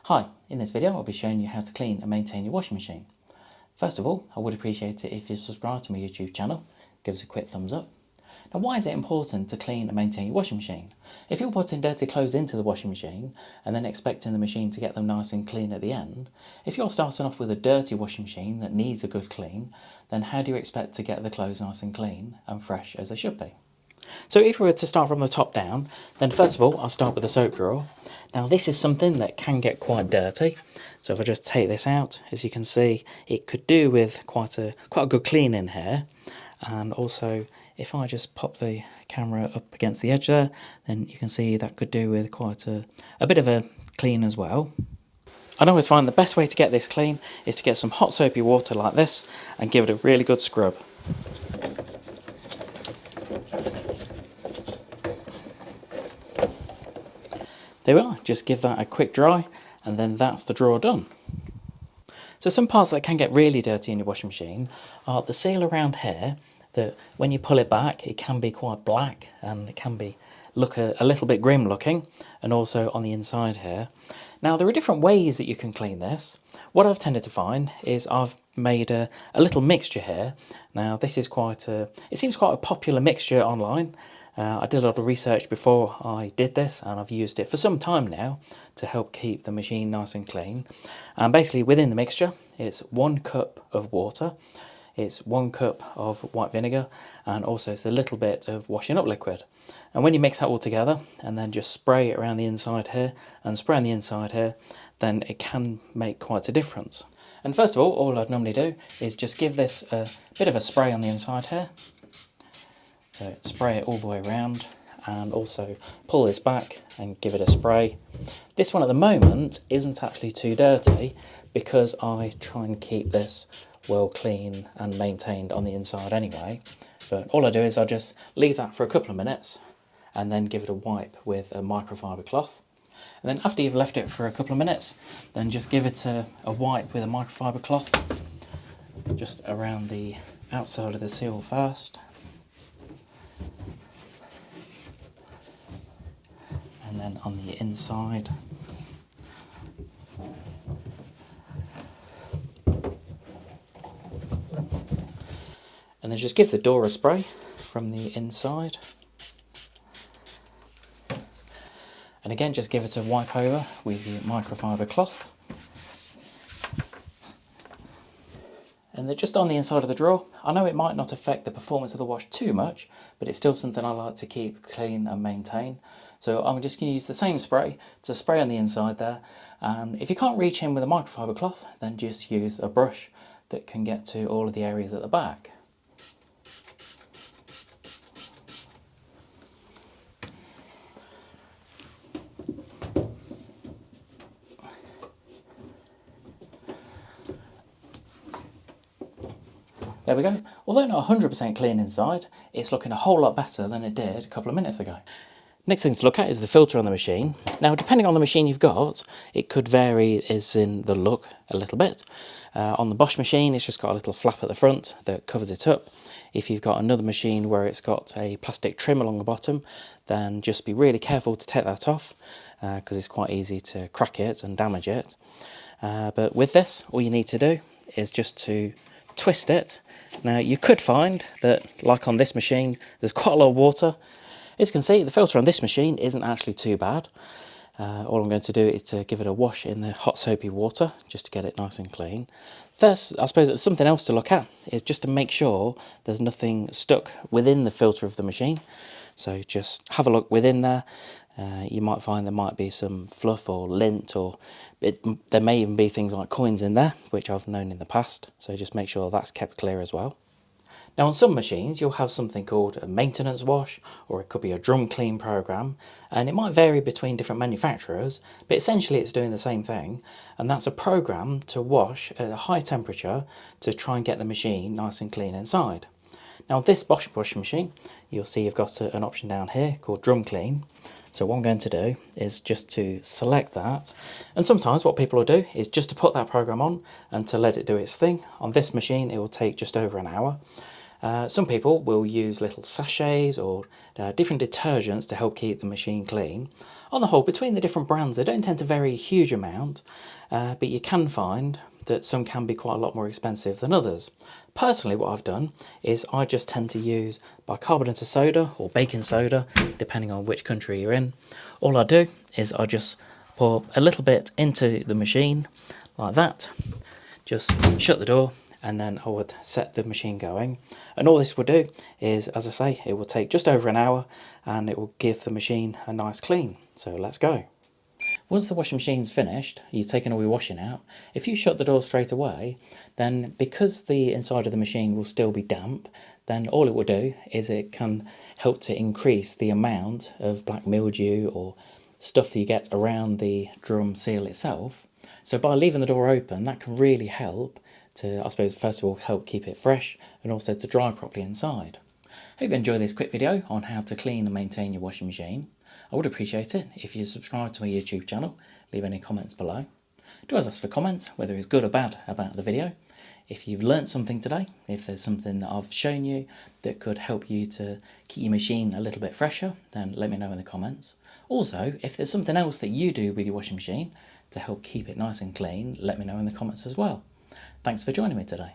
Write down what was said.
Hi, in this video I'll be showing you how to clean and maintain your washing machine. First of all, I would appreciate it if you subscribe to my YouTube channel, give us a quick thumbs up. Now, why is it important to clean and maintain your washing machine? If you're putting dirty clothes into the washing machine and then expecting the machine to get them nice and clean at the end, if you're starting off with a dirty washing machine that needs a good clean, then how do you expect to get the clothes nice and clean and fresh as they should be? So if we were to start from the top down, then first of all I'll start with the soap drawer. Now this is something that can get quite dirty, so if I just take this out, as you can see, it could do with quite a good clean in here. And also if I just pop the camera up against the edge there, then you can see that could do with quite a bit of a clean as well. I always find the best way to get this clean is to get some hot soapy water like this and give it a really good scrub. There we are, just give that a quick dry and then that's the drawer done. So some parts that can get really dirty in your washing machine are the seal around here, that when you pull it back it can be quite black and it can look a little bit grim looking, and also on the inside here. Now there are different ways that you can clean this. What I've tended to find is I've made a little mixture here. Now this is it seems quite a popular mixture online. I did a lot of research before I did this and I've used it for some time now to help keep the machine nice and clean. And basically within the mixture it's 1 cup of water, it's 1 cup of white vinegar, and also it's a little bit of washing up liquid. And when you mix that all together and then just spray it around the inside here and spray on the inside here, then it can make quite a difference. And first of all I'd normally do is just give this a bit of a spray on the inside here. So spray it all the way around and also pull this back and give it a spray. This one at the moment isn't actually too dirty because I try and keep this well clean and maintained on the inside anyway. But all I do is I just leave that for a couple of minutes and then give it a wipe with a microfiber cloth. And then after you've left it for a couple of minutes, then just give it a wipe with a microfiber cloth just around the outside of the seal first. And then on the inside. And then just give the door a spray from the inside. And again, just give it a wipe over with the microfiber cloth. And then just on the inside of the drawer, I know it might not affect the performance of the wash too much, but it's still something I like to keep clean and maintain. So I'm just going to use the same spray to spray on the inside there. And if you can't reach in with a microfiber cloth, then just use a brush that can get to all of the areas at the back. There we go. Although not 100% clean inside, it's looking a whole lot better than it did a couple of minutes ago. Next thing to look at is the filter on the machine. Now, depending on the machine you've got, it could vary as in the look a little bit. On the Bosch machine, it's just got a little flap at the front that covers it up. If you've got another machine where it's got a plastic trim along the bottom, then just be really careful to take that off because it's quite easy to crack it and damage it. But with this, all you need to do is just to twist it. Now, you could find that, like on this machine, there's quite a lot of water. As you can see, the filter on this machine isn't actually too bad. All I'm going to do is to give it a wash in the hot soapy water just to get it nice and clean. Thus, I suppose something else to look at is just to make sure there's nothing stuck within the filter of the machine. So just have a look within there. You might find there might be some fluff or lint, or there may even be things like coins in there, which I've known in the past. So just make sure that's kept clear as well. Now, on some machines you'll have something called a maintenance wash, or it could be a drum clean program, and it might vary between different manufacturers, but essentially it's doing the same thing, and that's a program to wash at a high temperature to try and get the machine nice and clean inside. Now, on this Bosch washing machine, you'll see you've got an option down here called drum clean. So what I'm going to do is just to select that, and sometimes what people will do is just to put that program on and to let it do its thing. On this machine it will take just over an hour. Some people will use little sachets or different detergents to help keep the machine clean. On the whole, between the different brands, they don't tend to vary a huge amount, but you can find that some can be quite a lot more expensive than others. Personally, what I've done is I just tend to use bicarbonate of soda or baking soda, depending on which country you're in. All I do is I just pour a little bit into the machine like that, just shut the door, and then I would set the machine going. And all this will do is, as I say, it will take just over an hour and it will give the machine a nice clean. So let's go. Once the washing machine's finished, you've taken all your washing out, if you shut the door straight away, then because the inside of the machine will still be damp, then all it will do is it can help to increase the amount of black mildew or stuff that you get around the drum seal itself. So by leaving the door open, that can really help to, I suppose, first of all, help keep it fresh and also to dry properly inside. Hope you enjoyed this quick video on how to clean and maintain your washing machine. I would appreciate it if you subscribe to my YouTube channel, leave any comments below. Do always ask for comments, whether it's good or bad about the video. If you've learnt something today, if there's something that I've shown you that could help you to keep your machine a little bit fresher, then let me know in the comments. Also, if there's something else that you do with your washing machine to help keep it nice and clean, let me know in the comments as well. Thanks for joining me today.